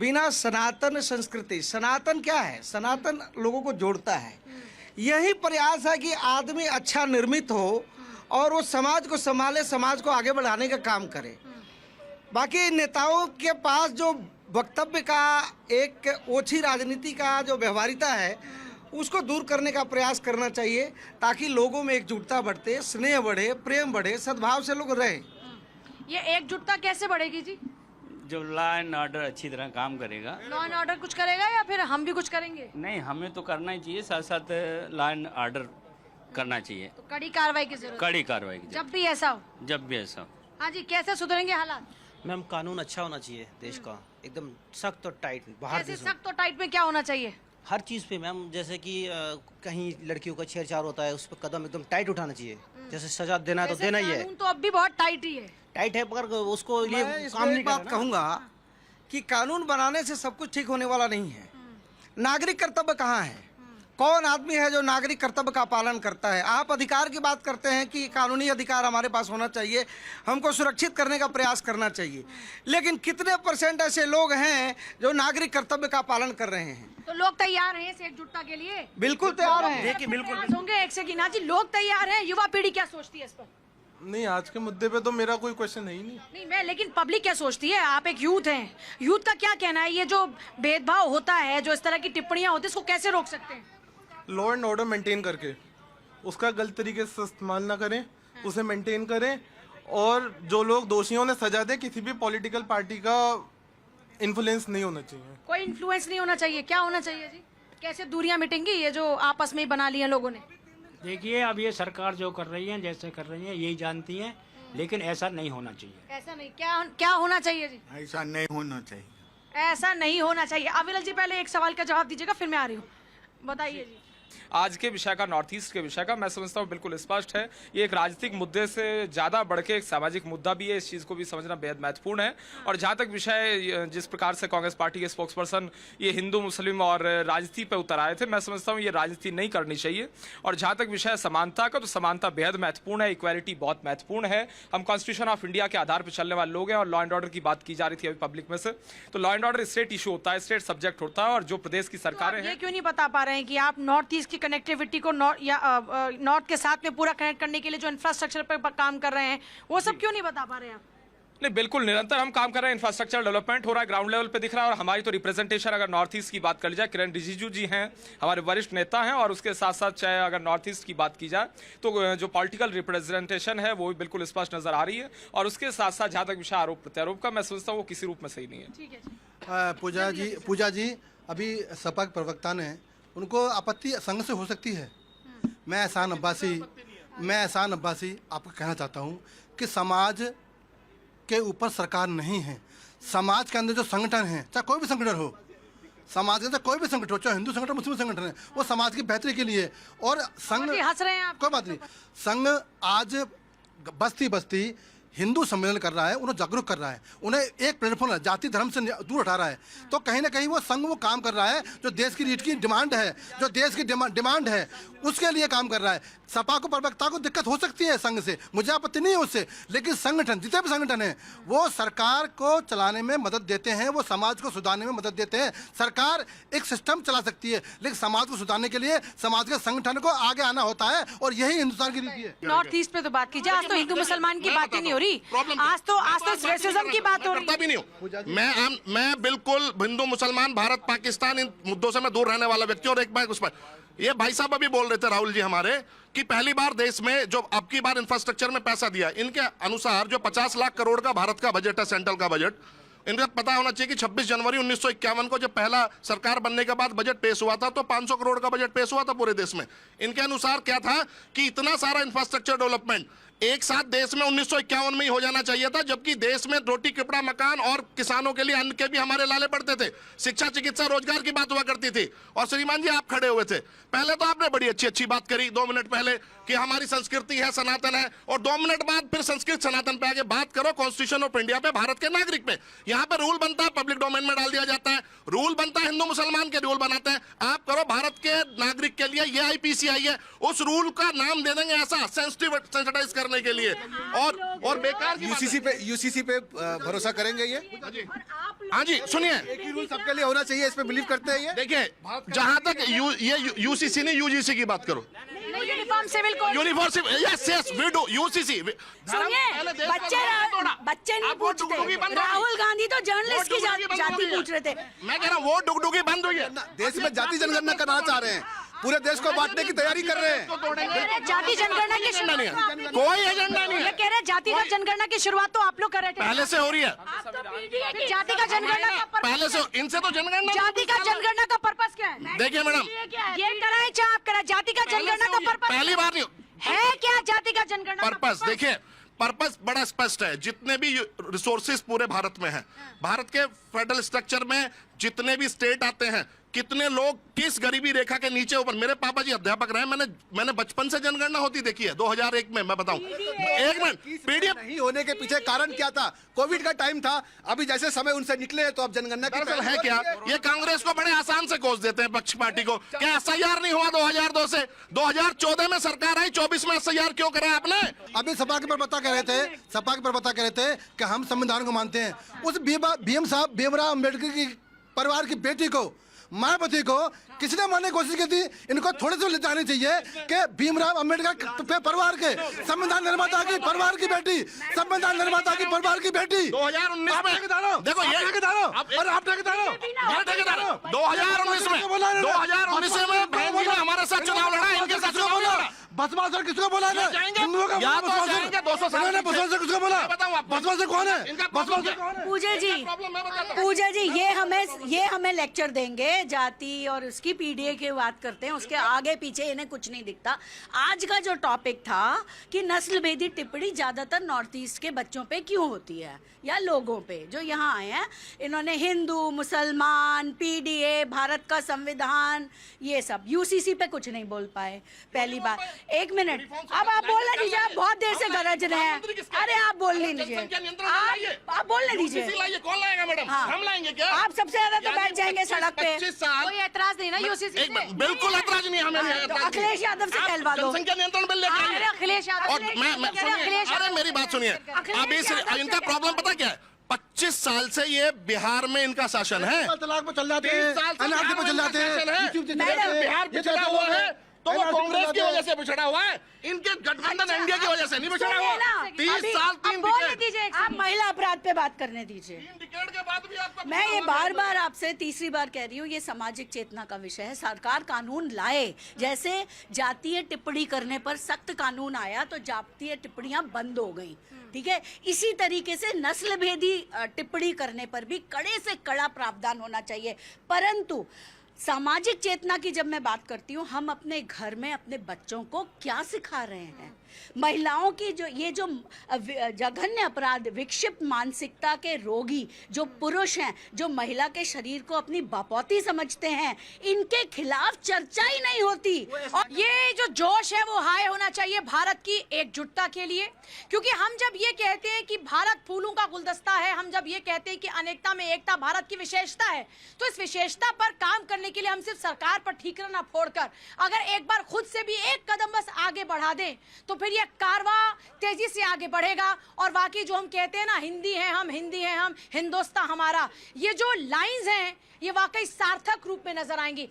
बिना सनातन संस्कृति, सनातन क्या है? सनातन लोगों को जोड़ता है। यही प्रयास है कि आदमी अच्छा निर्मित हो और वो समाज को संभाले, समाज को आगे बढ़ाने का काम करे। बाकी नेताओं के पास जो वक्तव्य का एक ओछी राजनीति का जो व्यवहारिता है उसको दूर करने का प्रयास करना चाहिए, ताकि लोगों में एकजुटता बढ़ते, स्नेह बढ़े, प्रेम बढ़े, सद्भाव से लोग रहे। ये एकजुटता कैसे बढ़ेगी जी? जो लॉ एंड ऑर्डर अच्छी तरह काम करेगा। लॉ एंड ऑर्डर कुछ करेगा या फिर हम भी कुछ करेंगे? नहीं, हमें तो करना ही चाहिए, साथ साथ लॉ एंड ऑर्डर करना चाहिए। तो कड़ी कार्रवाई की जरूरत, कड़ी कार्रवाई की जब भी ऐसा हो। जब भी ऐसा हो। हाँ जी, कैसे सुधरेंगे हालात? मैम, कानून अच्छा होना चाहिए देश का, एकदम सख्त और टाइट। बाहर कैसे देशों सख्त और टाइट में क्या होना चाहिए? हर चीज़ पे मैम, जैसे कि कहीं लड़कियों का छेड़छाड़ होता है उस पर कदम एकदम टाइट उठाना चाहिए। जैसे सजा देना है तो वैसे देना ही है। कानून तो अब भी बहुत टाइट ही है। टाइट है, मगर उसको लिए मैं काम इसमें नहीं एक बात करना। कहूंगा कि कानून बनाने से सब कुछ ठीक होने वाला नहीं है। नागरिक कर्तव्य कहाँ है? कौन आदमी है जो नागरिक कर्तव्य का पालन करता है? आप अधिकार की बात करते हैं कि कानूनी अधिकार हमारे पास होना चाहिए, हमको सुरक्षित करने का प्रयास करना चाहिए, लेकिन कितने % ऐसे लोग हैं जो नागरिक कर्तव्य का पालन कर रहे हैं? तो लोग तैयार हैं इस एकजुटता के लिए? बिल्कुल तैयार हैं। देखिए, बिल्कुल प्रयास होंगे एक से गिना जी, लोग तैयार हैं। युवा पीढ़ी क्या सोचती है इस पर? नहीं, आज के मुद्दे पे तो मेरा कोई क्वेश्चन है ही नहीं। नहीं मैं, लेकिन पब्लिक क्या सोचती है? आप एक यूथ हैं, यूथ का क्या कहना है? ये जो भेदभाव होता है, जो इस तरह की टिप्पणियां होती है, इसको कैसे रोक सकते हैं? लॉ एंड ऑर्डर मेंटेन करके, उसका गलत तरीके से इस्तेमाल ना करें, उसे मेंटेन करें, और जो लोग दोषियों ने सजा दे, किसी भी पॉलिटिकल पार्टी का इन्फ्लुएंस नहीं होना चाहिए। कोई इन्फ्लुएंस नहीं होना चाहिए। क्या होना चाहिए जी? कैसे दूरियां मिटेंगी ये जो आपस में ही बना ली हैं लोगों ने? देखिए, अब ये सरकार जो कर रही है, जैसे कर रही है, यही जानती है, लेकिन ऐसा नहीं होना चाहिए। ऐसा नहीं, क्या होना चाहिए जी? ऐसा नहीं होना चाहिए। ऐसा नहीं होना चाहिए। अविरल जी, पहले एक सवाल का जवाब दीजिएगा, फिर मैं आ रही हूँ। बताइए जी। आज के विषय का, नॉर्थ ईस्ट के विषय का, मैं समझता हूँ बिल्कुल स्पष्ट है। ये एक राजनीतिक मुद्दे से ज़्यादा बढ़ के एक सामाजिक मुद्दा भी है। इस चीज़ को भी समझना बेहद महत्वपूर्ण है। और जहाँ तक विषय, जिस प्रकार से कांग्रेस पार्टी के स्पोक्सपर्सन ये हिंदू मुस्लिम और राजनीति पर उतर आए थे, मैं समझता हूँ ये राजनीति नहीं करनी चाहिए। और जहाँ तक विषय समानता का, तो समानता बेहद महत्वपूर्ण है, इक्वालिटी बहुत महत्वपूर्ण है। हम कॉन्स्टिट्यूशन ऑफ इंडिया के आधार पर चलने वाले लोग हैं। और लॉ एंड ऑर्डर की बात की जा रही थी अभी पब्लिक में से, तो law and order state issue होता है, स्टेट सब्जेक्ट होता है। और जो प्रदेश की सरकारें हैं, ये क्यों नहीं बता पा रहे हैं कि आप नॉर्थ ईस्ट की कनेक्टिविटी को नॉर्थ के साथ में पूरा कनेक्ट करने के लिए जो इंफ्रास्ट्रक्चर पर काम कर रहे हैं, वो सब क्यों नहीं बता पा रहे हैं आप? नहीं, बिल्कुल निरंतर हम काम कर रहे हैं। इंफ्रास्ट्रक्चर डेवलपमेंट हो रहा है, ग्राउंड लेवल पे दिख रहा है। और हमारी तो रिप्रेजेंटेशन अगर नॉर्थ ईस्ट की बात कर ली जाए, किरण रिजिजू जी हैं, हमारे वरिष्ठ नेता हैं। और उसके साथ साथ चाहे अगर नॉर्थ ईस्ट की बात की जाए, तो जो पॉलिटिकल रिप्रेजेंटेशन है वो भी बिल्कुल स्पष्ट नजर आ रही है। और उसके साथ साथ जहाँ तक विषय आरोप प्रत्यारोप का, मैं समझता हूँ वो किसी रूप में सही नहीं है। ठीक है जी। पूजा जी, अभी सपा के प्रवक्ता ने, उनको आपत्ति संघ से हो सकती है। मैं एहसान अब्बासी आपको कहना चाहता हूँ कि समाज के ऊपर सरकार नहीं है। समाज के अंदर जो संगठन है, चाहे कोई भी संगठन हो, समाज के अंदर कोई भी संगठन हो, चाहे हिंदू संगठन, मुस्लिम संगठन है, वो समाज की बेहतरी के लिए। और संघ, हंस रहे हैं आप? कोई बात नहीं, संघ आज बस्ती बस्ती हिंदू सम्मेलन कर रहा है, उन्हें जागरूक कर रहा है, उन्हें एक प्लेटफॉर्म, जाति धर्म से दूर हटा रहा है। तो कहीं ना कहीं वो संघ वो काम कर रहा है जो देश की रीट की डिमांड है, जो देश की डिमांड है, उसके लिए काम कर रहा है। सपा को, प्रवक्ता को दिक्कत हो सकती है संघ से, मुझे आपत्ति नहीं है उससे, लेकिन संगठन, जितने भी संगठन हैं, वो सरकार को चलाने में मदद देते हैं, वो समाज को सुधारने में मदद देते हैं। सरकार एक सिस्टम चला सकती है, लेकिन समाज को सुधारने के लिए समाज के संगठन को आगे आना होता है, और यही हिंदुस्तान की रीति है। नॉर्थ ईस्ट पे तो बात कीजिए, आज तो हिंदू मुसलमान की बात ही नहीं हो रही, आज तो रेसिज्म की बात हो रही है। भी नहीं हूँ मैं बिल्कुल हिंदू मुसलमान, भारत पाकिस्तान, इन मुद्दों से मैं दूर रहने वाला व्यक्ति। और एक बार उस पर ये भाई साहब अभी बोल रहे थे, राहुल जी हमारे, कि पहली बार देश में जो अब की बार इंफ्रास्ट्रक्चर में पैसा दिया, इनके अनुसार जो 50 लाख करोड़ का भारत का बजट है, सेंट्रल का बजट, इनका पता होना चाहिए कि 26 जनवरी 1951 को जब पहला सरकार बनने के बाद बजट पेश हुआ था, तो 500 करोड़ का बजट पेश हुआ था पूरे देश में। इनके अनुसार क्या था कि इतना सारा इंफ्रास्ट्रक्चर डेवलपमेंट एक साथ देश में 1951 में ही हो जाना चाहिए था, जबकि देश में रोटी कपड़ा मकान और किसानों के लिए अन्न के भी हमारे लाले पड़ते थे, शिक्षा चिकित्सा रोजगार की बात हुआ करती थी। और श्रीमान जी आप खड़े हुए थे, पहले तो आपने बड़ी अच्छी बात करी 2 मिनट पहले कि हमारी संस्कृति है, सनातन है, और 2 मिनट बाद फिर संस्कृत सनातन पे आगे बात करो, कॉन्स्टिट्यूशन ऑफ इंडिया पे, भारत के नागरिक पे। यहाँ पे रूल बनता है, पब्लिक डोमेन में डाल दिया जाता है, रूल बनता है, हिंदू मुसलमान के रूल बनाते हैं। आप करो भारत के नागरिक के लिए, ये IPC आई है, उस रूल का नाम दे देंगे ऐसा सेंसिटाइज करने करने के लिए और बेकार की बात है। यूसीसी पे भरोसा करेंगे ये? हाँ जी सुनिए, एक ही रूल सबके लिए होना चाहिए, इस पे बिलीव करते हैं ये? देखिए जहां तक ये यूसीसी नहीं यूजीसी की बात करो, uniform civil code. University, yes yes we do UCC. सुनिए, बच्चे नहीं पूछते। राहुल गांधी तो जर्नलिस्ट की जाति पूछ रहे थे। मैं कह रहा हूँ वो डुगडुगी बंद हुई है। देश में जाति जनगणना करना चाह रहे हैं, पूरे देश को बांटने की तैयारी कर रहे हैं। जाति जनगणना की शुरुआत कोई एजेंडा नहीं ये है। कह रहे जातिगत जनगणना की शुरुआत तो आप लोग कर रहे थे। पहले से हो रही है, जाति का जनगणना का पहले से इनसे तो जनगणना। जाति का जनगणना का पर्पस क्या है? देखिए मैडम, ये कराए चाहे आप कराए, जाति का जनगणना का पर्पस पहली बार नहीं है क्या? जाति का जनगणना पर्पस देखिए, पर्पस बड़ा स्पष्ट है। जितने भी रिसोर्सेज पूरे भारत में हैं, भारत के फेडरल स्ट्रक्चर में जितने भी स्टेट आते हैं, कितने लोग किस गरीबी रेखा के नीचे ऊपर। मेरे पापा जी अध्यापक रहे, मैंने बचपन से जनगणना होती देखी है। 2001 में मैं बताऊं, एक मिनट, पीडीएफ नहीं होने के पीछे कारण क्या था? कोविड का टाइम था, अभी जैसे समय उनसे निकले तो अब जनगणना की दरअसल है क्या, ये कांग्रेस को बड़े आसान से कोस देते हैं, पक्ष पार्टी को। क्या एसआईआर नहीं हुआ 2002 से? 2014 में सरकार आई, 24 में एसआईआर क्यों करा आपने? अभी सपा के प्रवक्ता कह रहे थे कि हम संविधान को मानते हैं। उस भीमराव अम्बेडकर की परिवार की बेटी को, मायावती को किसने मारने की कोशिश की थी? इनको थोड़े से ले जाने चाहिए कि भीमराव अम्बेडकर परिवार के, संविधान निर्माता की परिवार की बेटी, संविधान निर्माता की परिवार की बेटी 2019 में देखो ये 2019 में बहन जी ने हमारे साथ चुनाव लड़ा, इनके साथ चुनाव लड़ा। बसवासर किसको बोला है? हिंदुओं का या तो जाएंगे 200 साल। बसवासर किसको बोला? बसवासर कौन है? बसवासर कौन है? पूजा जी ये हमें लेक्चर देंगे जाति और उसकी पीडीए की बात करते हैं, उसके आगे पीछे इन्हें कुछ नहीं दिखता। आज का जो टॉपिक था कि नस्ल भेदी टिप्पणी ज्यादातर नॉर्थ ईस्ट के बच्चों पे क्यों होती है या लोगों पे जो यहाँ आए हैं। इन्होंने हिंदू, मुसलमान, पीडीए, भारत का संविधान, ये सब, यूसीसी पे कुछ नहीं बोल पाए। पहली बार, एक मिनट, अब आप बोलने दीजिए, आप बहुत देर से गरज रहे हैं। अरे आप बोलने दीजिए, आप बोलने दीजिए। कौन लाएगा मैडम? हम लाएंगे क्या? आप सबसे ज्यादा तो बैठ जाएंगे सड़क पे। 25 साल कोई ऐतराज नहीं ना यूसीसी पे? बिल्कुल ऐतराज नहीं हमें। अखिलेश यादव से कहलवा दो। जनसंख्या नियंत्रण बिल लेके आइए। अखिलेश यादव, और अरे मेरी बात सुनिए, अब इनका प्रॉब्लम पता क्या है? 25 साल से ये बिहार में इनका शासन है। तलाक पे चल जाते हैं, अनारती पे चल जाते हैं। बिहार पिछड़ा हुआ है तो वो कांग्रेस की वजह से पिछड़ा हुआ है, इनके गठबंधन एनडीए की वजह से नहीं पिछड़ा हुआ। 30 साल 3 डिकेड। आप महिला अपराध पे बात करने दीजिए। 3 डिकेड के बाद भी आपका मैं ये बार आपसे तीसरी बार कह रही हूँ, ये सामाजिक चेतना का विषय है। सरकार कानून लाए, जैसे जातीय टिप्पणी करने पर सख्त कानून आया तो जातीय टिप्पणियां बंद हो गई, ठीक है। इसी तरीके से नस्ल भेदी टिप्पणी करने पर भी कड़े से कड़ा प्रावधान होना चाहिए। परंतु सामाजिक चेतना की जब मैं बात करती हूँ, हम अपने घर में अपने बच्चों को क्या सिखा रहे हैं? महिलाओं की जो ये जो जघन्य अपराध, विक्षिप्त मानसिकता के रोगी जो पुरुष हैं, जो महिला के शरीर को अपनी बपौती समझते हैं, इनके खिलाफ चर्चा ही नहीं होती। और ये जो जोश है वो हाई होना चाहिए भारत की एकजुटता के लिए, क्योंकि हम जब ये कहते हैं कि भारत फूलों का गुलदस्ता है, हम जब ये कहते हैं कि अनेकता में एकता भारत की विशेषता है, तो इस विशेषता पर काम करने के लिए हम सिर्फ सरकार पर ठीकरा ना फोड़कर अगर एक बार खुद से भी एक कदम बस आगे बढ़ा दें तो फिर ये कारवा तेजी से आगे बढ़ेगा। और वाकई जो हम कहते हैं ना, हिंदी है हम, हिंदुस्तान हमारा, ये जो लाइंस हैं ये वाकई सार्थक रूप में नजर आएंगी।